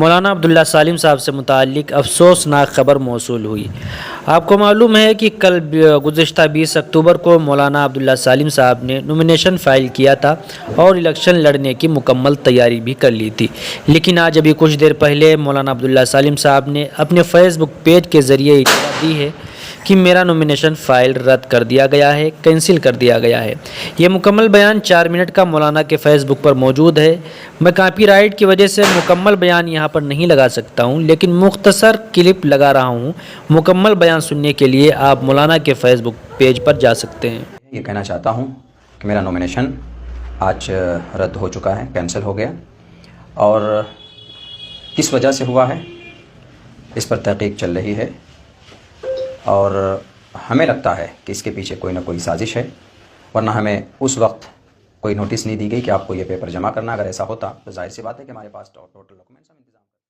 मौलाना अब्दुल्ला सालिम साहब से मुताल्लिक़ अफसोसनाक ख़बर मौसूल हुई। आपको मालूम है कि कल गुज़िश्ता 20 अक्टूबर को मौलाना अब्दुल्ला सालिम साहब ने नॉमिनेशन फ़ाइल किया था और इलेक्शन लड़ने की मुकम्मल तैयारी भी कर ली थी। लेकिन आज अभी कुछ देर पहले मौलाना अब्दुल्ला सालिम साहब ने अपने फ़ेसबुक पेज के ज़रिए इत्तला दी है कि मेरा नॉमिनेशन फ़ाइल रद्द कर दिया गया है, कैंसिल कर दिया गया है। ये मुकम्मल बयान 4 मिनट का मौलाना के फ़ेसबुक पर मौजूद है। मैं कॉपीराइट की वजह से मुकम्मल बयान यहाँ पर नहीं लगा सकता हूँ, लेकिन मुख्तसर क्लिप लगा रहा हूँ। मुकम्मल बयान सुनने के लिए आप मौलाना के फ़ेसबुक पेज पर जा सकते हैं। ये कहना चाहता हूँ कि मेरा नॉमिनेशन आज रद्द हो चुका है, कैंसिल हो गया, और किस वजह से हुआ है इस पर तहकीक चल रही है, और हमें लगता है कि इसके पीछे कोई ना कोई साजिश है, वरना हमें उस वक्त कोई नोटिस नहीं दी गई कि आपको ये पेपर जमा करना। अगर ऐसा होता तो जाहिर सी बात है कि हमारे पास टोटल डॉक्यूमेंट्स